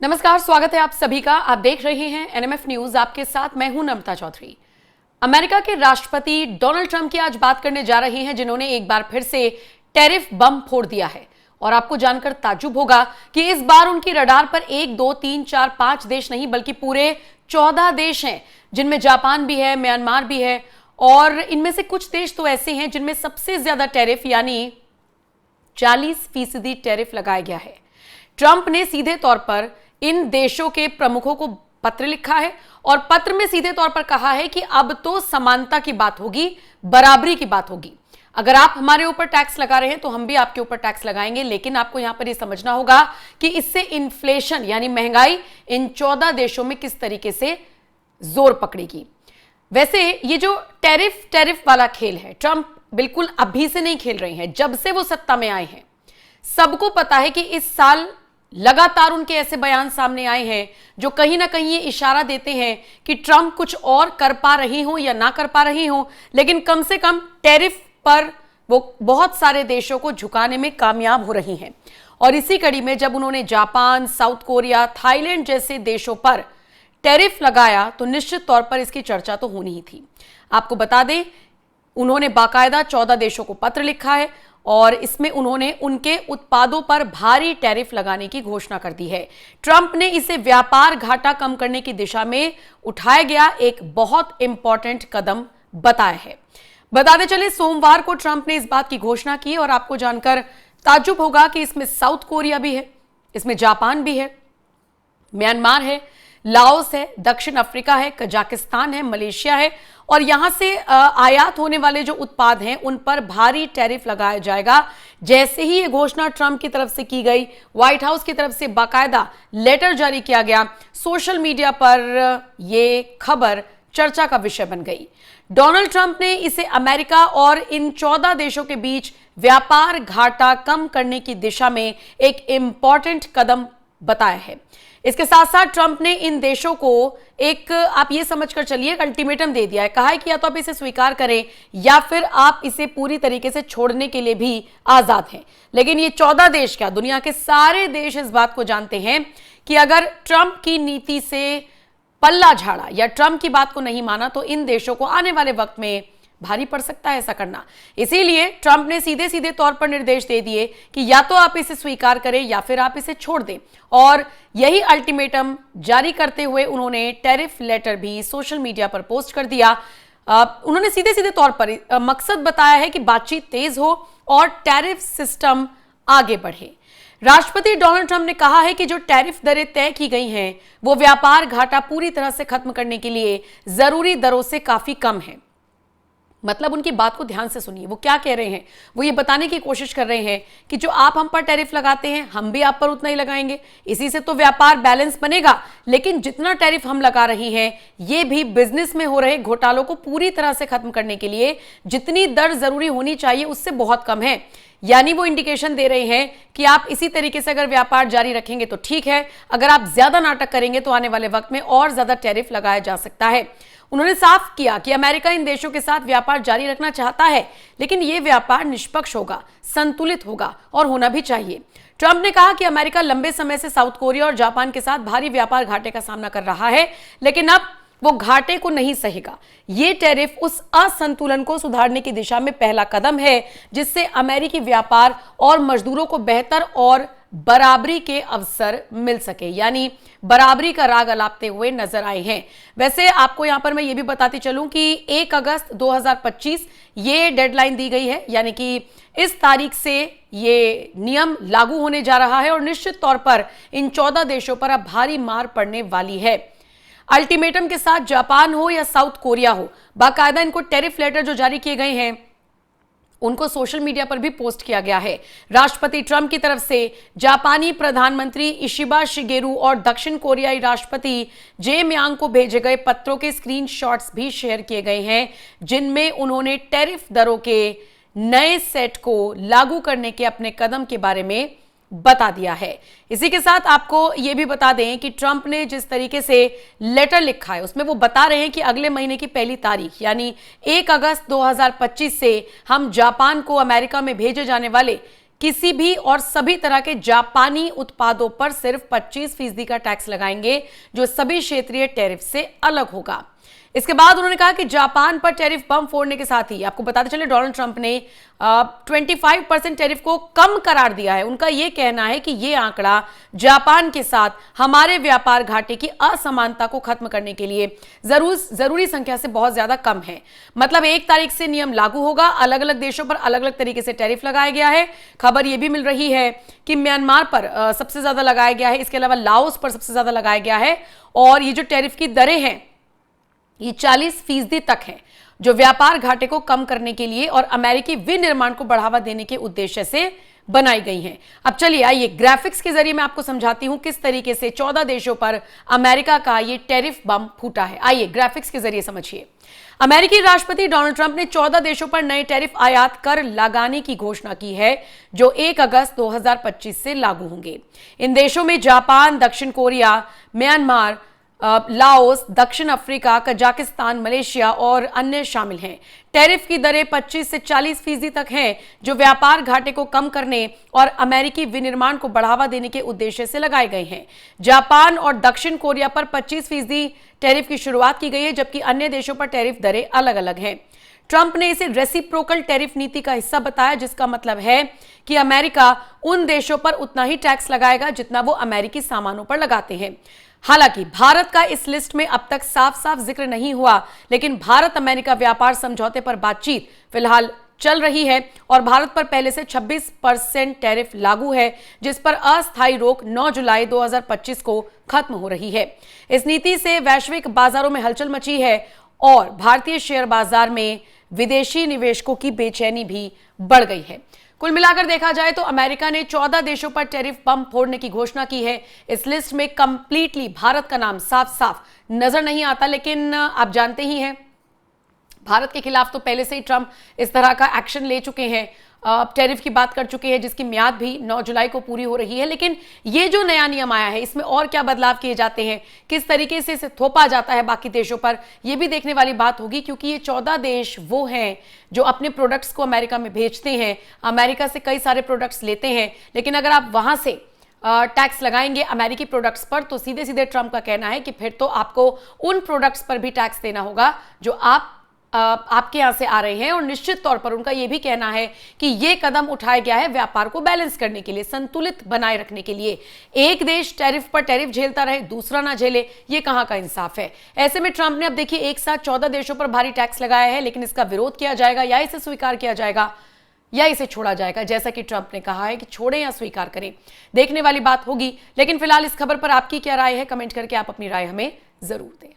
नमस्कार, स्वागत है आप सभी का। आप देख रहे हैं एनएमएफ न्यूज। आपके साथ मैं हूं नम्रता चौधरी। अमेरिका के राष्ट्रपति डोनाल्ड ट्रंप की आज बात करने जा रहे हैं, जिन्होंने एक बार फिर से टैरिफ बम फोड़ दिया है। और आपको जानकर ताज्जुब होगा कि इस बार उनकी रडार पर 1, 2, 3, 4, 5 देश नहीं बल्कि पूरे 14 देश हैं, जिनमें जापान भी है, म्यांमार भी है। और इनमें से कुछ देश तो ऐसे हैं जिनमें सबसे ज्यादा टैरिफ यानी 40% टैरिफ लगाया गया है। ट्रंप ने सीधे तौर पर इन देशों के प्रमुखों को पत्र लिखा है और पत्र में सीधे तौर पर कहा है कि अब तो समानता की बात होगी, बराबरी की बात होगी। अगर आप हमारे ऊपर टैक्स लगा रहे हैं तो हम भी आपके ऊपर टैक्स लगाएंगे, लेकिन आपको यहां पर यह समझना होगा कि इससे इन्फ्लेशन यानी महंगाई इन 14 देशों में किस तरीके से जोर पकड़ेगी। वैसे ये जो टैरिफ वाला खेल है, ट्रंप बिल्कुल अभी से नहीं खेल रहे हैं, जब से वो सत्ता में आए हैं। सबको पता है कि इस साल लगातार उनके ऐसे बयान सामने आए हैं जो कहीं ना कहीं ये इशारा देते हैं कि ट्रंप कुछ और कर पा रही हो या ना कर पा रही हो, लेकिन कम से कम टैरिफ पर वो बहुत सारे देशों को झुकाने में कामयाब हो रही हैं। और इसी कड़ी में जब उन्होंने जापान, साउथ कोरिया, थाईलैंड जैसे देशों पर टैरिफ लगाया तो निश्चित तौर पर इसकी चर्चा तो होनी ही थी। आपको बता दें, उन्होंने बाकायदा 14 देशों को पत्र लिखा है और इसमें उन्होंने उनके उत्पादों पर भारी टैरिफ लगाने की घोषणा कर दी है। ट्रंप ने इसे व्यापार घाटा कम करने की दिशा में उठाया गया एक बहुत इंपॉर्टेंट कदम बताया है। बताते चले, सोमवार को ट्रंप ने इस बात की घोषणा की और आपको जानकर ताज्जुब होगा कि इसमें साउथ कोरिया भी है, इसमें जापान भी है, म्यांमार है, लाओस है, दक्षिण अफ्रीका है, कजाकिस्तान है, मलेशिया है। और यहां से आयात होने वाले जो उत्पाद हैं उन पर भारी टैरिफ लगाया जाएगा। जैसे ही ये घोषणा ट्रंप की तरफ से की गई, व्हाइट हाउस की तरफ से बाकायदा लेटर जारी किया गया, सोशल मीडिया पर ये खबर चर्चा का विषय बन गई। डोनाल्ड ट्रंप ने इसे अमेरिका और इन 14 देशों के बीच व्यापार घाटा कम करने की दिशा में एक इंपॉर्टेंट कदम बताया है। इसके साथ साथ ट्रंप ने इन देशों को एक, आप ये समझकर चलिए, एक अल्टीमेटम दे दिया है। कहा है कि या तो आप इसे स्वीकार करें या फिर आप इसे पूरी तरीके से छोड़ने के लिए भी आजाद हैं। लेकिन ये 14 देश क्या, दुनिया के सारे देश इस बात को जानते हैं कि अगर ट्रंप की नीति से पल्ला झाड़ा या ट्रंप की बात को नहीं माना तो इन देशों को आने वाले वक्त में भारी पड़ सकता है ऐसा करना। इसीलिए ट्रंप ने सीधे सीधे तौर पर निर्देश दे दिए कि या तो आप इसे स्वीकार करें या फिर आप इसे छोड़ दें। और यही अल्टीमेटम जारी करते हुए उन्होंने टैरिफ लेटर भी सोशल मीडिया पर पोस्ट कर दिया। उन्होंने सीधे सीधे तौर पर मकसद बताया है कि बातचीत तेज हो और टैरिफ सिस्टम आगे बढ़े। राष्ट्रपति डोनाल्ड ट्रंप ने कहा है कि जो टैरिफ दरें तय की गई हैं वो व्यापार घाटा पूरी तरह से खत्म करने के लिए जरूरी दरों से काफी कम है। मतलब उनकी बात को ध्यान से सुनिए, वो क्या कह रहे हैं। वो ये बताने की कोशिश कर रहे हैं कि जो आप हम पर टैरिफ लगाते हैं हम भी आप पर उतना ही लगाएंगे, इसी से तो व्यापार बैलेंस बनेगा। लेकिन जितना टैरिफ हम लगा रही हैं ये भी बिजनेस में हो रहे घोटालों को पूरी तरह से खत्म करने के लिए जितनी दर जरूरी होनी चाहिए उससे बहुत कम है। यानी वो इंडिकेशन दे रहे हैं कि आप इसी तरीके से अगर व्यापार जारी रखेंगे तो ठीक है, अगर आप ज्यादा नाटक करेंगे तो आने वाले वक्त में और ज्यादा टैरिफ लगाया जा सकता है। उन्होंने साफ किया कि अमेरिका इन देशों के साथ व्यापार जारी रखना चाहता है, लेकिन यह व्यापार निष्पक्ष होगा, संतुलित होगा और होना भी चाहिए। ट्रंप ने कहा कि अमेरिका लंबे समय से साउथ कोरिया और जापान के साथ भारी व्यापार घाटे का सामना कर रहा है, लेकिन अब वो घाटे को नहीं सहेगा। ये टैरिफ उस असंतुलन को सुधारने की दिशा में पहला कदम है जिससे अमेरिकी व्यापार और मजदूरों को बेहतर और बराबरी के अवसर मिल सके। यानी बराबरी का राग अलापते हुए नजर आए हैं। वैसे आपको यहां पर मैं ये भी बताती चलूं कि 1 अगस्त 2025 ये डेडलाइन दी गई है, यानी कि इस तारीख से ये नियम लागू होने जा रहा है और निश्चित तौर पर इन 14 देशों पर अब भारी मार पड़ने वाली है। अल्टीमेटम के साथ जापान हो या साउथ कोरिया हो, बाकायदा इनको टैरिफ लेटर जो जारी किए गए हैं उनको सोशल मीडिया पर भी पोस्ट किया गया है। राष्ट्रपति ट्रंप की तरफ से जापानी प्रधानमंत्री इशिबा शिगेरू और दक्षिण कोरियाई राष्ट्रपति जे म्यांग को भेजे गए पत्रों के स्क्रीनशॉट्स भी शेयर किए गए हैं, जिनमें उन्होंने टैरिफ दरों के नए सेट को लागू करने के अपने कदम के बारे में बता दिया है। इसी के साथ आपको यह भी बता दें कि ट्रंप ने जिस तरीके से लेटर लिखा है उसमें वो बता रहे हैं कि अगले महीने की पहली तारीख यानी 1 अगस्त 2025 से हम जापान को अमेरिका में भेजे जाने वाले किसी भी और सभी तरह के जापानी उत्पादों पर सिर्फ 25% का टैक्स लगाएंगे, जो सभी क्षेत्रीय टैरिफ से अलग होगा। इसके बाद उन्होंने कहा कि जापान पर टैरिफ बम फोड़ने के साथ ही आपको बताते चले डोनाल्ड ट्रंप ने 25% टैरिफ को कम करार दिया है। उनका यह कहना है कि यह आंकड़ा जापान के साथ हमारे व्यापार घाटे की असमानता को खत्म करने के लिए जरूरी संख्या से बहुत ज्यादा कम है। मतलब 1 तारीख से नियम लागू होगा, अलग अलग देशों पर अलग अलग तरीके से टैरिफ लगाया गया है। खबर यह भी मिल रही है कि म्यांमार पर सबसे ज्यादा लगाया गया है, इसके अलावा लाओस पर सबसे ज्यादा लगाया गया है। और ये जो टैरिफ की दरें हैं ये 40% तक है, जो व्यापार घाटे को कम करने के लिए और अमेरिकी विनिर्माण को बढ़ावा देने के उद्देश्य से बनाई गई हैं। अब चलिए आइए ग्राफिक्स के जरिए मैं आपको समझाती हूं किस तरीके से 14 देशों पर अमेरिका का ये टैरिफ बम फूटा है। आइए ग्राफिक्स के जरिए समझिए। अमेरिकी राष्ट्रपति डोनाल्ड ट्रंप ने 14 देशों पर नए टैरिफ आयात कर लगाने की घोषणा की है, जो 1 अगस्त 2025 से लागू होंगे। इन देशों में जापान, दक्षिण कोरिया, म्यांमार, लाओस, दक्षिण अफ्रीका, कजाकिस्तान, मलेशिया और अन्य शामिल हैं। टैरिफ की दरें 25 से 40% तक हैं, जो व्यापार घाटे को कम करने और अमेरिकी विनिर्माण को बढ़ावा देने के उद्देश्य से लगाए गए हैं। जापान और दक्षिण कोरिया पर 25% टैरिफ की शुरुआत की गई है, जबकि अन्य देशों पर टैरिफ दरें अलग अलग हैं। ट्रंप ने इसे रेसिप्रोकल टैरिफ नीति का हिस्सा बताया, जिसका मतलब है कि अमेरिका उन देशों पर उतना ही टैक्स लगाएगा जितना वो अमेरिकी सामानों पर लगाते हैं। हालांकि भारत का इस लिस्ट में अब तक साफ साफ जिक्र नहीं हुआ, लेकिन भारत अमेरिका व्यापार समझौते पर बातचीत फिलहाल चल रही है और भारत पर पहले से 26% टैरिफ लागू है, जिस पर अस्थायी रोक 9 जुलाई 2025 को खत्म हो रही है। इस नीति से वैश्विक बाजारों में हलचल मची है और भारतीय शेयर बाजार में विदेशी निवेशकों की बेचैनी भी बढ़ गई है। कुल मिलाकर देखा जाए तो अमेरिका ने 14 देशों पर टैरिफ बम फोड़ने की घोषणा की है। इस लिस्ट में कंप्लीटली भारत का नाम साफ साफ नजर नहीं आता, लेकिन आप जानते ही हैं भारत के खिलाफ तो पहले से ही ट्रंप इस तरह का एक्शन ले चुके हैं, टैरिफ की बात कर चुके हैं, जिसकी म्याद भी 9 जुलाई को पूरी हो रही है। लेकिन ये जो नया नियम आया है, इसमें और क्या बदलाव किए जाते हैं, किस तरीके से इसे थोपा जाता है बाकी देशों पर, यह भी देखने वाली बात होगी, क्योंकि ये 14 देश वो हैं जो अपने प्रोडक्ट्स को अमेरिका में भेजते हैं, अमेरिका से कई सारे प्रोडक्ट्स लेते हैं। लेकिन अगर आप वहां से टैक्स लगाएंगे अमेरिकी प्रोडक्ट्स पर, तो सीधे सीधे ट्रंप का कहना है कि फिर तो आपको उन प्रोडक्ट्स पर भी टैक्स देना होगा जो आपके यहां से आ रहे हैं। और निश्चित तौर पर उनका यह भी कहना है कि यह कदम उठाया गया है व्यापार को बैलेंस करने के लिए, संतुलित बनाए रखने के लिए। एक देश टैरिफ पर टैरिफ झेलता रहे, दूसरा ना झेले, यह कहां का इंसाफ है। ऐसे में ट्रंप ने अब देखिए एक साथ 14 देशों पर भारी टैक्स लगाया है, लेकिन इसका विरोध किया जाएगा या इसे स्वीकार किया जाएगा या इसे छोड़ा जाएगा। जैसा कि ट्रंप ने कहा है कि छोड़ें या स्वीकार करें, देखने वाली बात होगी। लेकिन फिलहाल इस खबर पर आपकी क्या राय है, कमेंट करके आप अपनी राय हमें जरूर दें।